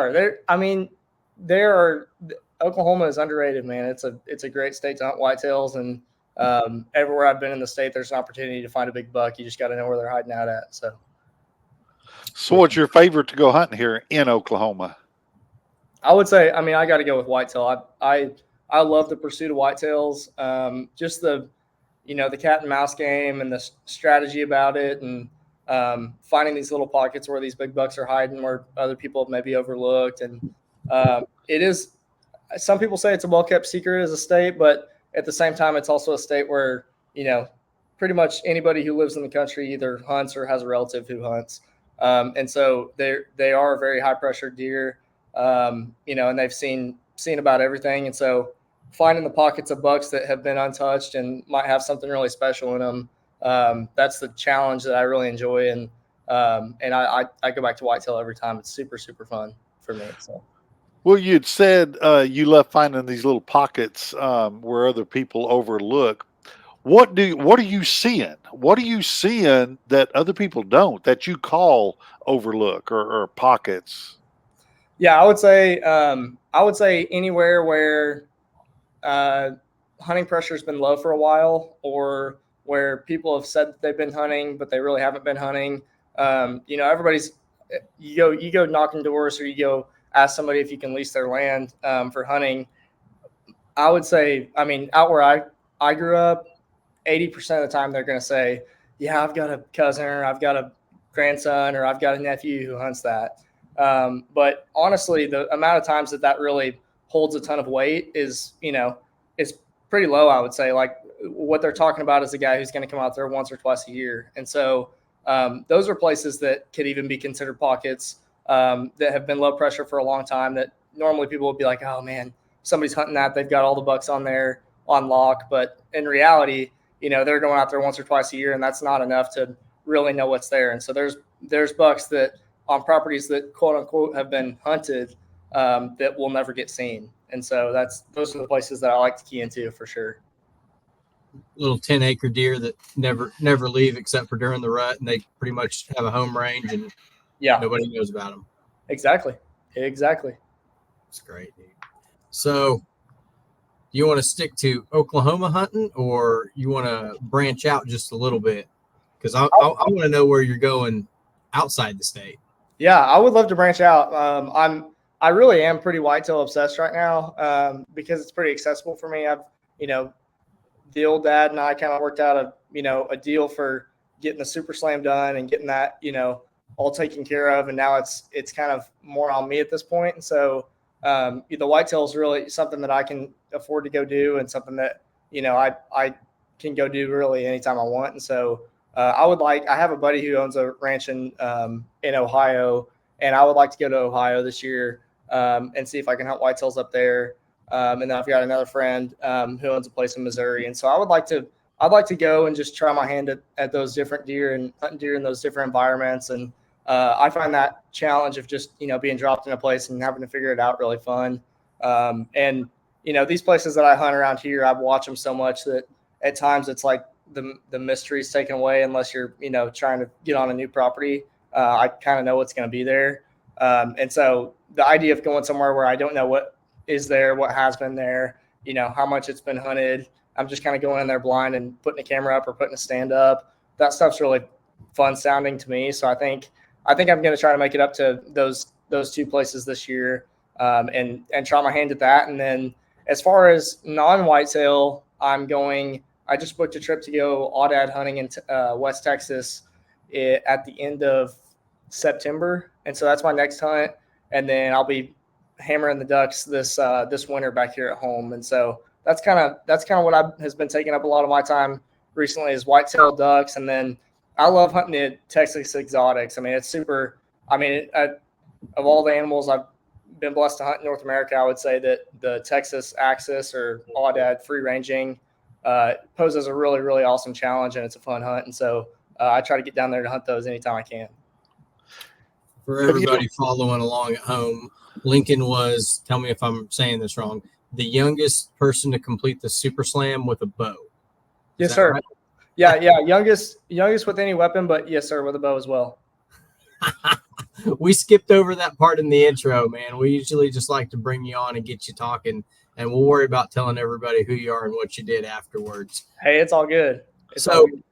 are. Oklahoma is underrated, man. It's a great state to hunt whitetails, and everywhere I've been in the state, there's an opportunity to find a big buck. You just got to know where they're hiding out at. So what's your favorite to go hunting here in Oklahoma? I would say, I got to go with whitetail. I love the pursuit of whitetails. Just the cat and mouse game and the strategy about it, and finding these little pockets where these big bucks are hiding, where other people have maybe overlooked. And it is, some people say it's a well-kept secret as a state, but at the same time, it's also a state where, pretty much anybody who lives in the country either hunts or has a relative who hunts. And so they are a very high-pressure deer, and they've seen about everything. And so finding the pockets of bucks that have been untouched and might have something really special in them, that's the challenge that I really enjoy. And I go back to whitetail every time. It's super, super fun for me. So. Well, you'd said you love finding these little pockets where other people overlook. What are you seeing? What are you seeing that other people don't, that you call overlook or pockets? Yeah, I would say anywhere where hunting pressure has been low for a while, or where people have said that they've been hunting but they really haven't been hunting. Everybody's you go knocking doors, or you go ask somebody if you can lease their land for hunting. I would say, out where I grew up, 80% of the time they're going to say, yeah, I've got a cousin, or I've got a grandson, or I've got a nephew who hunts that. But honestly, the amount of times that really holds a ton of weight is pretty low, I would say. Like, what they're talking about is a guy who's going to come out there once or twice a year. And so those are places that could even be considered pockets that have been low pressure for a long time, that normally people would be like, oh man, somebody's hunting that. They've got all the bucks on there on lock. But in reality, they're going out there once or twice a year, and that's not enough to really know what's there. And so there's bucks that on properties that quote unquote have been hunted that will never get seen. And so those are the places that I like to key into for sure. Little 10-acre deer that never leave except for during the rut, and they pretty much have a home range, and nobody knows about them. Exactly. It's great, dude. So you want to stick to Oklahoma hunting, or you want to branch out just a little bit? Because I want to know where you're going outside the state. Yeah, I would love to branch out. I really am pretty whitetail obsessed right now because it's pretty accessible for me. I've, the old dad and I kind of worked out a deal for getting the Super Slam done and getting that, all taken care of. And now it's kind of more on me at this point. And so the whitetail is really something that I can afford to go do, and something that, I can go do really anytime I want. And so I have a buddy who owns a ranch in Ohio, and I would like to go to Ohio this year and see if I can hunt whitetails up there. And then I've got another friend who owns a place in Missouri. And so I'd like to go and just try my hand at those different deer and hunting deer in those different environments. And I find that challenge of just, being dropped in a place and having to figure it out really fun. And these places that I hunt around here, I watch them so much that at times it's like the mystery is taken away unless you're, trying to get on a new property. I kind of know what's going to be there. And so the idea of going somewhere where I don't know what is there, what has been there, how much it's been hunted, I'm just kind of going in there blind and putting a camera up or putting a stand up. That stuff's really fun sounding to me. So I think I'm going to try to make it up to those two places this year and try my hand at that. And then as far as non-whitetail, I just booked a trip to go aoudad hunting in West Texas at the end of September. And so that's my next hunt. And then I'll be hammering the ducks this winter back here at home. And so that's kind of what has been taking up a lot of my time recently, is whitetail, ducks. And then I love hunting the Texas exotics. It's super, of all the animals I've been blessed to hunt in North America, I would say that the Texas axis or aoudad free ranging poses a really, really awesome challenge, and it's a fun hunt. And so I try to get down there to hunt those anytime I can. For everybody following along at home, Lincoln was, tell me if I'm saying this wrong, the youngest person to complete the Super Slam with a bow. Yes, sir. Right? Yeah. Youngest with any weapon, but yes, sir, with a bow as well. we skipped over that part in the intro, man. We usually just like to bring you on and get you talking, and we'll worry about telling everybody who you are and what you did afterwards. Hey, it's all good. It's So all good.